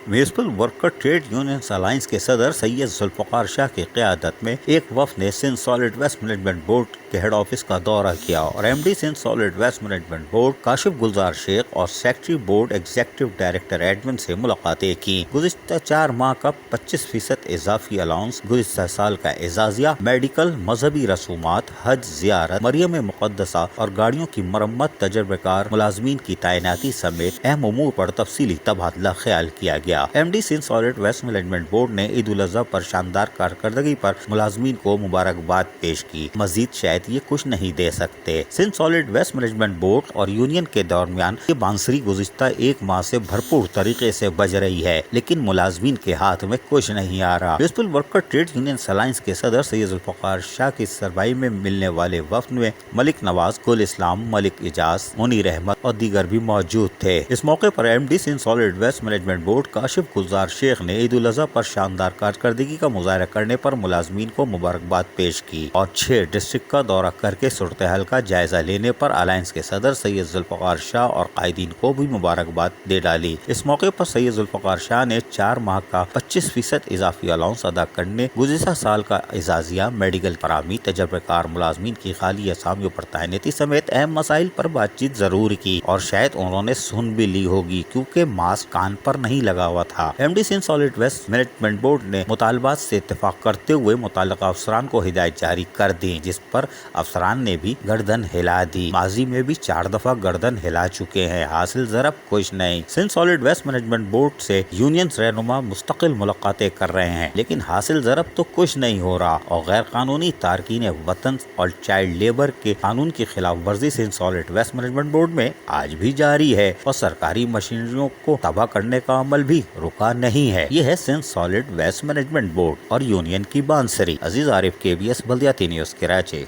Municipal worker trade unions alliance کے صدر سید ذوالفقار شاہ کی قیادت میں ایک وفد نے Sindh solid waste management board کے ہیڈ آفس کا دورہ کیا اور M D Sindh solid waste management board Kashif Gulzar Shaikh اور secretary board executive director admin سے ملاقاتیں کی۔ گزشتہ 4 ماہ کا 25% اضافی الاؤنس، گزشتہ سال کا اعزازیہ، میڈیکل، مذہبی رسومات، حج زیارت، مریم مقدسہ اور گاڑیوں کی مرمت، تجربہ کار ملازمین کی تعیناتی سمیت اہم امور پر تفصیلی تبادلہ خیال کیا گیا۔ M D Sindh solid waste management board نے عید الاضحیٰ پر شاندار کارکردگی پر ملازمین کو مبارکباد پیش کی۔ مزید شاید یہ کچھ نہیں دے سکتے۔ Sindh solid waste management board اور یونین کے درمیان یہ بانسری گزشتہ 1 ماہ سے بھرپور طریقے سے بج رہی ہے، لیکن ملازمین کے ہاتھ میں کچھ نہیں آ رہا۔ Municipal worker trade unions alliance کے صدر سید ذوالفقار شاہ کی سربراہی میں ملنے والے وفد میں ملک نواز، گل اسلام، ملک اعجاز، منیر احمد اور دیگر بھی موجود تھے۔ اس موقع پر M D Sindh solid waste management board Kashif Gulzar Shaikh نے عید الاضحیٰ پر شاندار کارکردگی کا مظاہرہ کرنے پر ملازمین کو مبارکباد پیش کی اور 6 ڈسٹرکٹ کا دورہ کر کے صورتحال کا جائزہ لینے پر الائنس کے صدر سید ذوالفقار شاہ اور قائدین کو بھی مبارکباد دے ڈالی۔ اس موقع پر سید ذوالفقار شاہ نے 4 ماہ کا 25% اضافی الاؤنس ادا کرنے، گزشتہ سال کا اعزازیہ، میڈیکل فراہمی، تجربہ کار ملازمین کی خالی اسامیوں پر تعیناتی سمیت اہم مسائل پر بات چیت ضرور کی، اور شاید انہوں نے سن بھی لی ہوگی کیونکہ ماسک کان پر نہیں لگا ہوا تھا۔ M D Sindh solid waste management board نے مطالبات سے اتفاق کرتے ہوئے متعلقہ افسران کو ہدایت جاری کر دی، جس پر افسران نے بھی گردن ہلا دی۔ ماضی میں بھی 4 دفعہ گردن ہلا چکے ہیں، حاصل ضرب کچھ نہیں۔ Sindh solid waste management board سے یونینز رہنما مستقل ملاقاتیں کر رہے ہیں، لیکن حاصل ضرب تو کچھ نہیں ہو رہا، اور غیر قانونی تارکین وطن اور چائلڈ لیبر کے قانون کی خلاف ورزی Sindh solid waste management board میں آج بھی جاری ہے، اور سرکاری مشینریوں کو تباہ کرنے کا عمل بھی رکا نہیں ہے۔ یہ ہے Sindh solid waste management board اور یونین کی بانسری۔ عزیز عارف، KBS بلدیاتی نیوز، کراچی۔